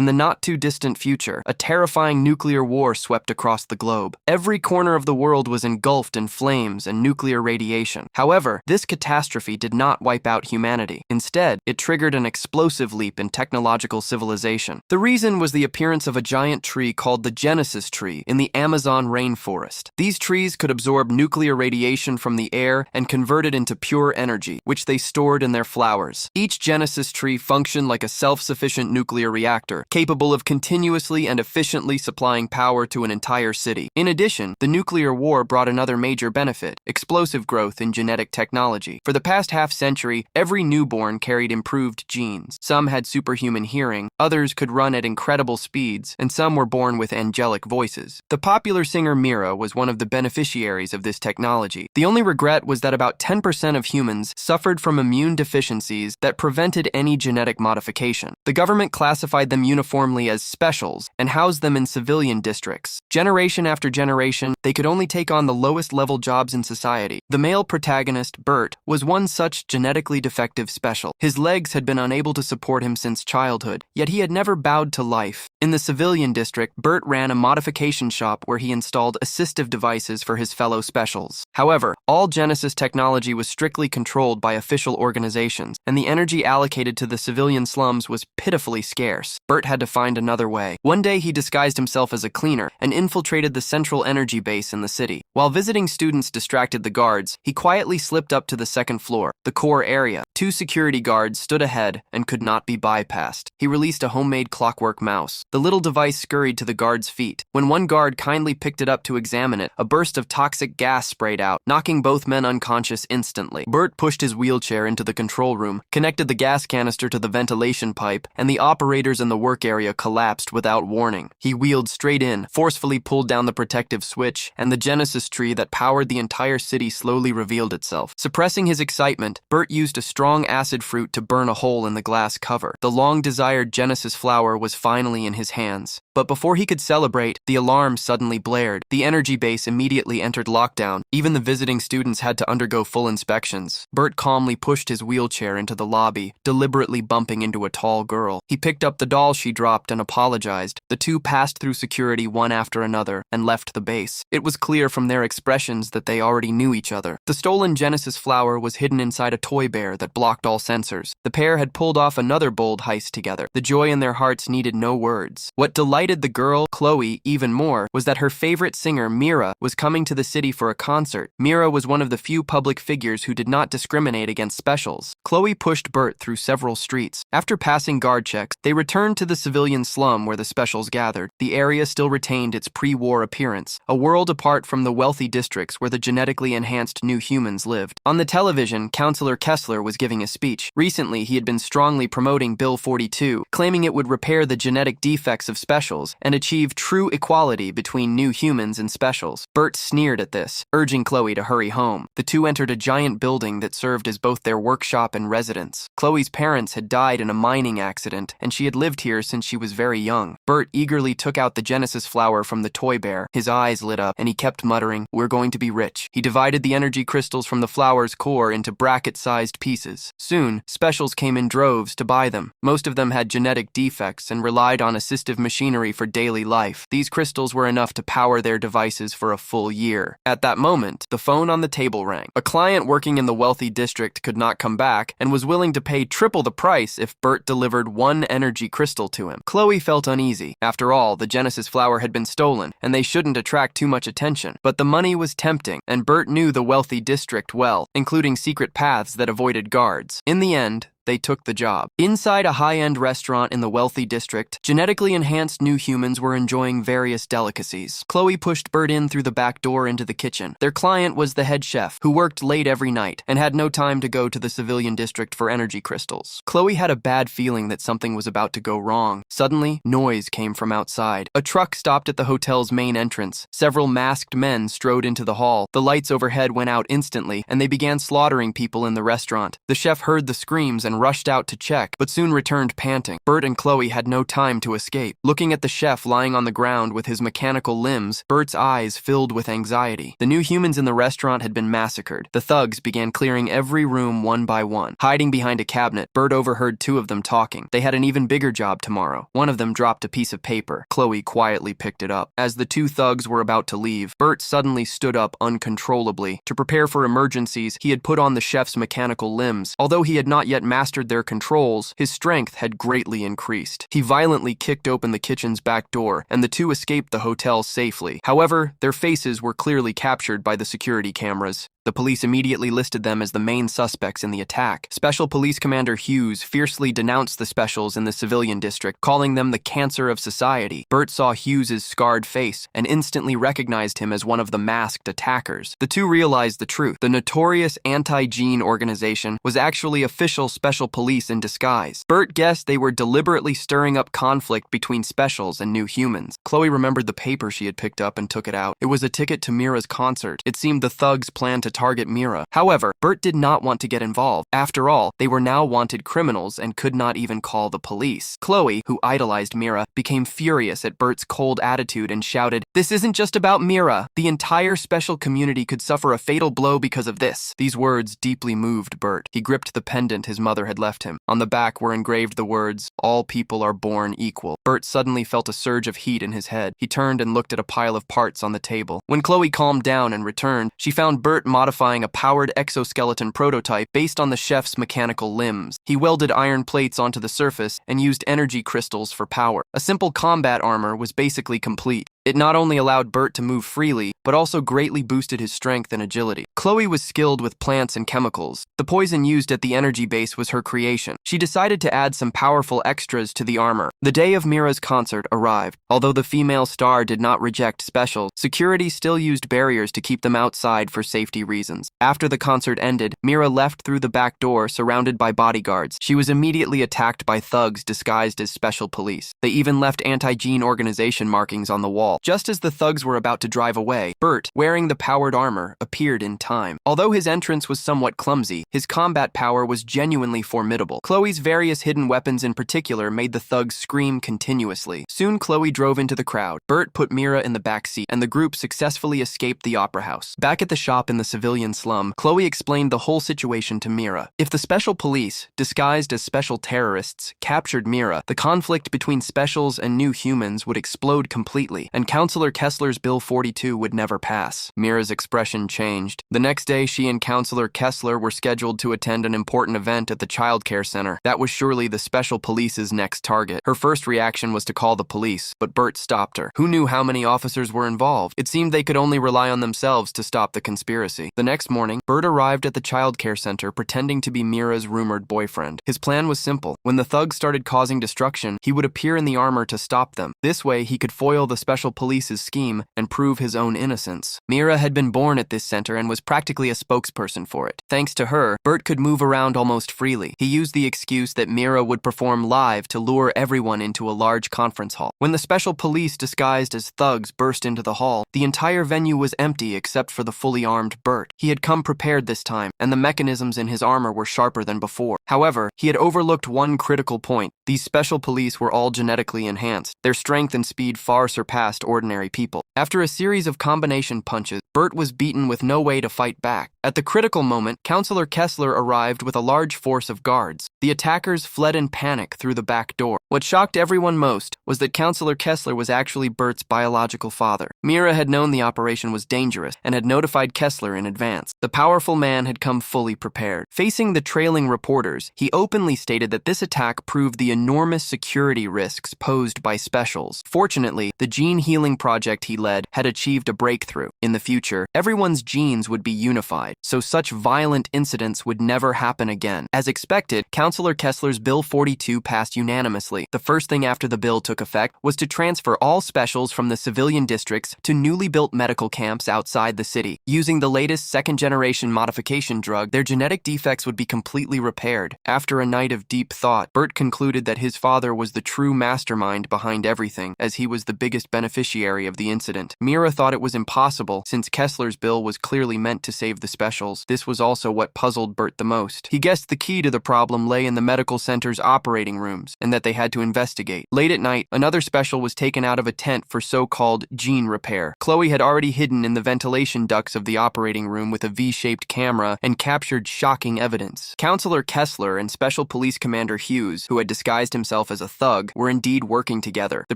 In the not-too-distant future, a terrifying nuclear war swept across the globe. Every corner of the world was engulfed in flames and nuclear radiation. However, this catastrophe did not wipe out humanity. Instead, it triggered an explosive leap in technological civilization. The reason was the appearance of a giant tree called the Genesis tree in the Amazon rainforest. These trees could absorb nuclear radiation from the air and convert it into pure energy, which they stored in their flowers. Each Genesis tree functioned like a self-sufficient nuclear reactor, capable of continuously and efficiently supplying power to an entire city. In addition, the nuclear war brought another major benefit: explosive growth in genetic technology. For the past half-century, every newborn carried improved genes. Some had superhuman hearing, others could run at incredible speeds, and some were born with angelic voices. The popular singer Mira was one of the beneficiaries of this technology. The only regret was that about 10% of humans suffered from immune deficiencies that prevented any genetic modification. The government classified them uniformly as specials and housed them in civilian districts. Generation after generation, they could only take on the lowest level jobs in society. The male protagonist, Bert, was one such genetically defective special. His legs had been unable to support him since childhood, yet he had never bowed to life. In the civilian district, Bert ran a modification shop where he installed assistive devices for his fellow specials. However, all Genesis technology was strictly controlled by official organizations, and the energy allocated to the civilian slums was pitifully scarce. Bert had to find another way. One day he disguised himself as a cleaner and infiltrated the central energy base in the city. While visiting students distracted the guards, he quietly slipped up to the second floor, the core area. Two security guards stood ahead and could not be bypassed. He released a homemade clockwork mouse. The little device scurried to the guard's feet. When one guard kindly picked it up to examine it, a burst of toxic gas sprayed out, knocking both men unconscious instantly. Bert pushed his wheelchair into the control room, connected the gas canister to the ventilation pipe, and the operators in the work area collapsed without warning. He wheeled straight in, forcefully pulled down the protective switch, and the Genesis tree that powered the entire city slowly revealed itself. Suppressing his excitement, Bert used a strong acid fruit to burn a hole in the glass cover. The long-desired Genesis flower was finally in his hands. But before he could celebrate, the alarm suddenly blared. The energy base immediately entered lockdown. Even the visiting students had to undergo full inspections. Bert calmly pushed his wheelchair into the lobby, deliberately bumping into a tall girl. He picked up the doll she dropped and apologized. The two passed through security one after another and left the base. It was clear from their expressions that they already knew each other. The stolen Genesis flower was hidden inside a toy bear that blocked all sensors. The pair had pulled off another bold heist together. The joy in their hearts needed no words. What delighted the girl, Chloe, even more was that her favorite singer, Mira, was coming to the city for a concert. Mira was one of the few public figures who did not discriminate against specials. Chloe pushed Bert through several streets. After passing guard checks, they returned to the civilian slum where the specials gathered. The area still retained its pre-war appearance, a world apart from the wealthy districts where the genetically enhanced new humans lived. On the television, Councillor Kessler was giving a speech. Recently, he had been strongly promoting Bill 42, claiming it would repair the genetic defects of specials and achieve true equality between new humans and specials. Bert sneered at this, urging Chloe to hurry home. The two entered a giant building that served as both their workshop and residence. Chloe's parents had died in a mining accident, and she had lived here since she was very young. Bert eagerly took out the Genesis flower from the toy bear. His eyes lit up, and he kept muttering, "We're going to be rich." He divided the energy crystals from the flower's core into bracket-sized pieces. Soon, specials came in droves to buy them. Most of them had genetic defects and relied on assistive machinery for daily life. These crystals were enough to power their devices for a full year. At that moment, the phone on the table rang. A client working in the wealthy district could not come back and was willing to pay triple the price if Bert delivered one energy crystal to him. Chloe felt uneasy. After all, the Genesis flower had been stolen, and they shouldn't attract too much attention. But the money was tempting, and Bert knew the wealthy district well, including secret paths that avoided guards. In the end, they took the job. Inside a high-end restaurant in the wealthy district, genetically enhanced new humans were enjoying various delicacies. Chloe pushed Bert in through the back door into the kitchen. Their client was the head chef, who worked late every night and had no time to go to the civilian district for energy crystals. Chloe had a bad feeling that something was about to go wrong. Suddenly, noise came from outside. A truck stopped at the hotel's main entrance. Several masked men strode into the hall. The lights overhead went out instantly, and they began slaughtering people in the restaurant. The chef heard the screams and and rushed out to check, but soon returned panting. Bert and Chloe had no time to escape. Looking at the chef lying on the ground with his mechanical limbs, Bert's eyes filled with anxiety. The new humans in the restaurant had been massacred. The thugs began clearing every room one by one. Hiding behind a cabinet, Bert overheard two of them talking. They had an even bigger job tomorrow. One of them dropped a piece of paper. Chloe quietly picked it up. As the two thugs were about to leave, Bert suddenly stood up uncontrollably. To prepare for emergencies, he had put on the chef's mechanical limbs. Although he had not yet mastered their controls, his strength had greatly increased. He violently kicked open the kitchen's back door, and the two escaped the hotel safely. However, their faces were clearly captured by the security cameras. The police immediately listed them as the main suspects in the attack. Special Police Commander Hughes fiercely denounced the specials in the civilian district, calling them the cancer of society. Bert saw Hughes's scarred face and instantly recognized him as one of the masked attackers. The two realized the truth. The notorious anti-gene organization was actually official special police in disguise. Bert guessed they were deliberately stirring up conflict between specials and new humans. Chloe remembered the paper she had picked up and took it out. It was a ticket to Mira's concert. It seemed the thugs planned to target Mira. However, Bert did not want to get involved. After all, they were now wanted criminals and could not even call the police. Chloe, who idolized Mira, became furious at Bert's cold attitude and shouted, "This isn't just about Mira. The entire special community could suffer a fatal blow because of this." These words deeply moved Bert. He gripped the pendant his mother had left him. On the back were engraved the words, "All people are born equal." Bert suddenly felt a surge of heat in his head. He turned and looked at a pile of parts on the table. When Chloe calmed down and returned, she found Bert modifying a powered exoskeleton prototype based on the chef's mechanical limbs. He welded iron plates onto the surface and used energy crystals for power. A simple combat armor was basically complete. It not only allowed Bert to move freely, but also greatly boosted his strength and agility. Chloe was skilled with plants and chemicals. The poison used at the energy base was her creation. She decided to add some powerful extras to the armor. The day of Mira's concert arrived. Although the female star did not reject specials, security still used barriers to keep them outside for safety reasons. After the concert ended, Mira left through the back door surrounded by bodyguards. She was immediately attacked by thugs disguised as special police. They even left anti-gene organization markings on the wall. Just as the thugs were about to drive away, Bert, wearing the powered armor, appeared in time. Although his entrance was somewhat clumsy, his combat power was genuinely formidable. Chloe's various hidden weapons in particular made the thugs scream continuously. Soon Chloe drove into the crowd. Bert put Mira in the back seat, and the group successfully escaped the opera house. Back at the shop in the civilian slum, Chloe explained the whole situation to Mira. If the special police, disguised as special terrorists, captured Mira, the conflict between specials and new humans would explode completely, and Counselor Kessler's Bill 42 would never pass. Mira's expression changed. The next day, she and Counselor Kessler were scheduled to attend an important event at the child care center. That was surely the special police's next target. Her first reaction was to call the police, but Bert stopped her. Who knew how many officers were involved? It seemed they could only rely on themselves to stop the conspiracy. The next morning, Bert arrived at the child care center pretending to be Mira's rumored boyfriend. His plan was simple. When the thugs started causing destruction, he would appear in the armor to stop them. This way, he could foil the special police's scheme and prove his own innocence. Mira had been born at this center and was practically a spokesperson for it. Thanks to her, Bert could move around almost freely. He used the excuse that Mira would perform live to lure everyone into a large conference hall. When the special police disguised as thugs burst into the hall, the entire venue was empty except for the fully armed Bert. He had come prepared this time, and the mechanisms in his armor were sharper than before. However, he had overlooked one critical point. These special police were all genetically enhanced. Their strength and speed far surpassed ordinary people. After a series of combination punches, Bert was beaten with no way to fight back. At the critical moment, Counselor Kessler arrived with a large force of guards. The attackers fled in panic through the back door. What shocked everyone most was that Counselor Kessler was actually Bert's biological father. Mira had known the operation was dangerous and had notified Kessler in advance. The powerful man had come fully prepared. Facing the trailing reporters, he openly stated that this attack proved the enormous security risks posed by specials. Fortunately, the gene healing project he led had achieved a breakthrough. In the future, everyone's genes would be unified, so such violent incidents would never happen again. As expected, Counselor Kessler's Bill 42 passed unanimously. The first thing after the bill took effect was to transfer all specials from the civilian districts to newly built medical camps outside the city. Using the latest second-generation modification drug, their genetic defects would be completely repaired. After a night of deep thought, Bert concluded that his father was the true mastermind behind everything, as he was the biggest beneficiary of the incident. Mira thought it was impossible, since Kessler's bill was clearly meant to save the specials. This was also what puzzled Bert the most. He guessed the key to the problem lay lay in the medical center's operating rooms and that they had to investigate. Late at night, another special was taken out of a tent for so-called gene repair. Chloe had already hidden in the ventilation ducts of the operating room with a V-shaped camera and captured shocking evidence. Counselor Kessler and Special Police Commander Hughes, who had disguised himself as a thug, were indeed working together. The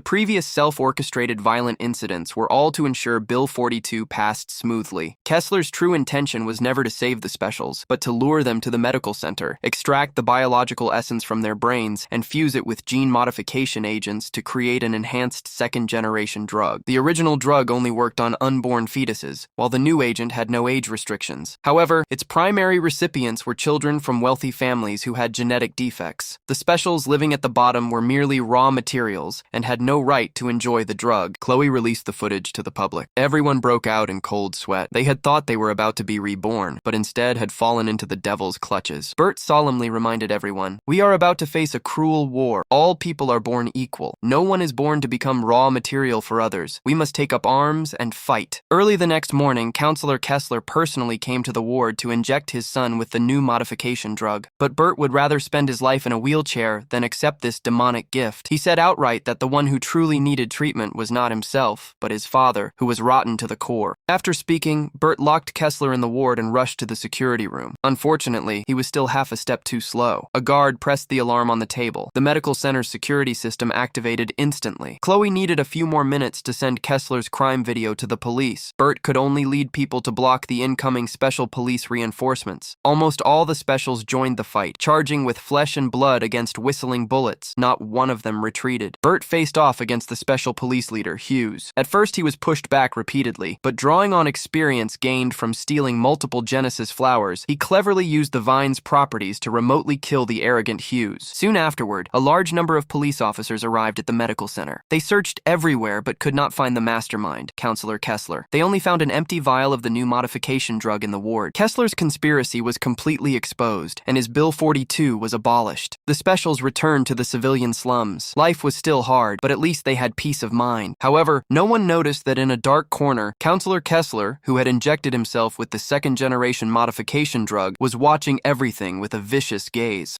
previous self-orchestrated violent incidents were all to ensure Bill 42 passed smoothly. Kessler's true intention was never to save the specials, but to lure them to the medical center, extract the biological essence from their brains, and fuse it with gene modification agents to create an enhanced second-generation drug. The original drug only worked on unborn fetuses, while the new agent had no age restrictions. However, its primary recipients were children from wealthy families who had genetic defects. The specials living at the bottom were merely raw materials and had no right to enjoy the drug. Chloe released the footage to the public. Everyone broke out in cold sweat. They had thought they were about to be reborn, but instead had fallen into the devil's clutches. Bert solemnly reminded everyone, "We are about to face a cruel war. All people are born equal. No one is born to become raw material for others. We must take up arms and fight." Early the next morning, Counselor Kessler personally came to the ward to inject his son with the new modification drug. But Bert would rather spend his life in a wheelchair than accept this demonic gift. He said outright that the one who truly needed treatment was not himself, but his father, who was rotten to the core. After speaking, Bert locked Kessler in the ward and rushed to the security room. Unfortunately, he was still half a step too slow. A guard pressed the alarm on the table. The medical center's security system activated instantly. Chloe needed a few more minutes to send Kessler's crime video to the police. Bert could only lead people to block the incoming special police reinforcements. Almost all the specials joined the fight, charging with flesh and blood against whistling bullets. Not one of them retreated. Bert faced off against the special police leader, Hughes. At first, he was pushed back repeatedly, but drawing on experience gained from stealing multiple Genesis flowers, he cleverly used the vine's properties to remotely kill the arrogant Hughes. Soon afterward, a large number of police officers arrived at the medical center. They searched everywhere but could not find the mastermind, Counselor Kessler. They only found an empty vial of the new modification drug in the ward. Kessler's conspiracy was completely exposed, and his Bill 42 was abolished. The specials returned to the civilian slums. Life was still hard, but at least they had peace of mind. However, no one noticed that in a dark corner, Counselor Kessler, who had injected himself with the second-generation modification drug, was watching everything with a vicious gaze.